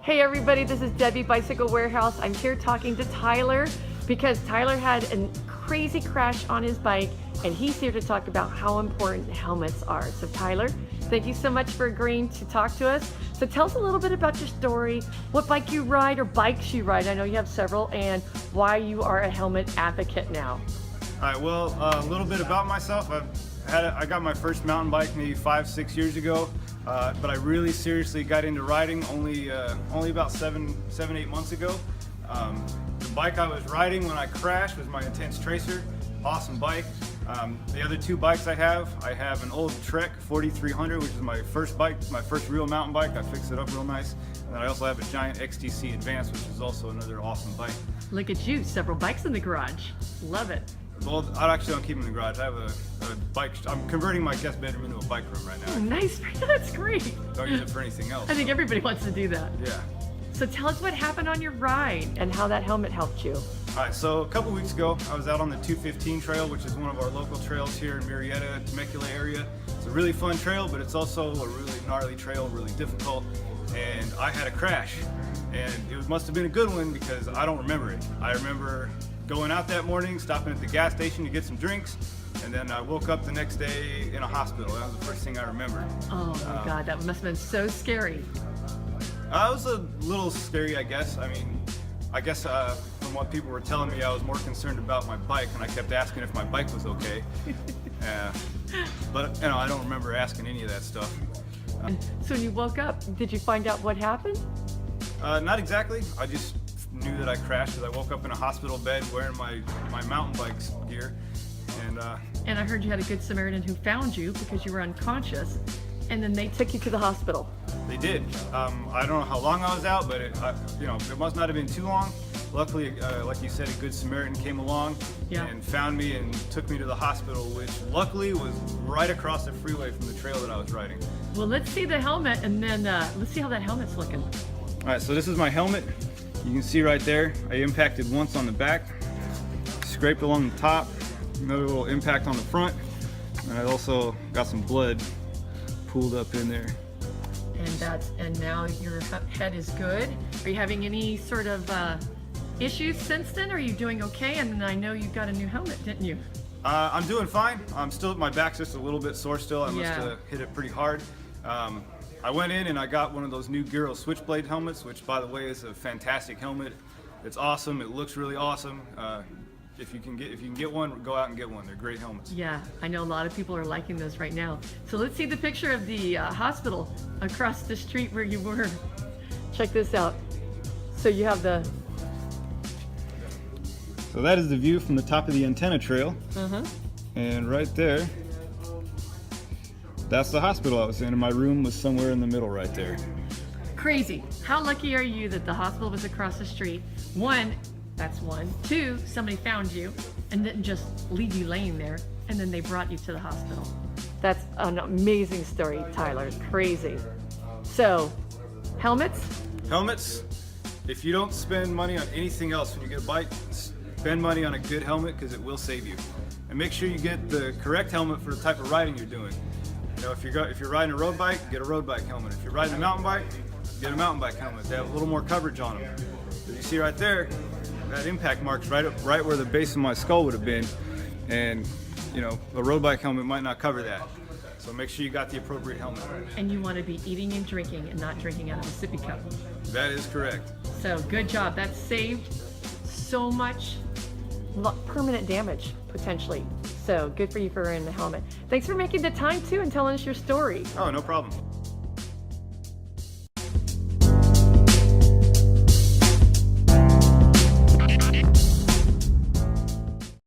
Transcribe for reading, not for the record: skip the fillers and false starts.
Hey everybody, this is Debbie Bicycle Warehouse. I'm here talking to Tyler because Tyler had a crazy crash on his bike and he's here to talk about how important helmets are. So Tyler, thank you so much for agreeing to talk to us. So tell us a little bit about your story, what bike you ride or bikes you ride. I know you have several, and why you are a helmet advocate now. All right, well, a little bit about myself. I got my first mountain bike maybe 5-6 years ago, but I really seriously got into riding only about 7-8 months ago. The bike I was riding when I crashed was my Intense Tracer, awesome bike. The other two bikes I have an old Trek 4300, which is my first bike, my first real mountain bike. I fixed it up real nice. And then I also have a giant XTC Advance, which is also another awesome bike. Look at you, several bikes in the garage. Love it. Well, I actually don't keep them in the garage. I have a bike. I'm converting my guest bedroom into a bike room right now. Oh, nice, that's great. Don't use it for anything else. I think everybody wants to do that. Yeah. So tell us what happened on your ride and how that helmet helped you. All right, so a couple weeks ago, I was out on the 215 trail, which is one of our local trails here in Murrieta, Temecula area. It's a really fun trail, but it's also a really gnarly trail, really difficult. And I had a crash, and it must have been a good one because I don't remember it. I remember going out that morning, stopping at the gas station to get some drinks, and then I woke up the next day in a hospital. That was the first thing I remembered. Oh my God, that must have been so scary. It was a little scary, I guess. I mean, from what people were telling me, I was more concerned about my bike, and I kept asking if my bike was okay. But you know, I don't remember asking any of that stuff. So when you woke up, did you find out what happened? Not exactly. I just knew that I crashed because I woke up in a hospital bed wearing my mountain bike's gear. And I heard you had a good Samaritan who found you because you were unconscious, and then they took you to the hospital. They did. I don't know how long I was out, but it must not have been too long. Luckily, like you said, a good Samaritan came along and found me and took me to the hospital, which luckily was right across the freeway from the trail that I was riding. Well, let's see the helmet, and then let's see how that helmet's looking. All right, so this is my helmet. You can see right there, I impacted once on the back, scraped along the top, another little impact on the front, and I also got some blood pooled up in there. And now your head is good. Are you having any sort of issues since then? Are you doing okay? And I know you got a new helmet, didn't you? I'm doing fine. My back's just a little bit sore still. I must have hit it pretty hard. I went in and I got one of those new Giro Switchblade helmets, which by the way is a fantastic helmet. It's awesome. It looks really awesome. If you can get one, go out and get one. They're great helmets. Yeah, I know a lot of people are liking those right now. So let's see the picture of the hospital across the street where you were. Check this out. So you have the... So that is the view from the top of the antenna trail. And right there, that's the hospital I was in, and my room was somewhere in the middle right there. Crazy. How lucky are you that the hospital was across the street? One, that's one. Two, somebody found you and didn't just leave you laying there, and then they brought you to the hospital. That's an amazing story, Tyler. Crazy. So, helmets? Helmets. If you don't spend money on anything else when you get a bike, spend money on a good helmet because it will save you. And make sure you get the correct helmet for the type of riding you're doing. You know, if you're riding a road bike, get a road bike helmet. If you're riding a mountain bike, get a mountain bike helmet. They have a little more coverage on them. As you see right there, that impact mark's right where the base of my skull would have been, and you know, a road bike helmet might not cover that. So make sure you got the appropriate helmet. And you want to be eating and drinking and not drinking out of a sippy cup. That is correct. So good job. That saved so much permanent damage potentially. So good for you for wearing the helmet. Thanks for making the time too and telling us your story. Oh, no problem.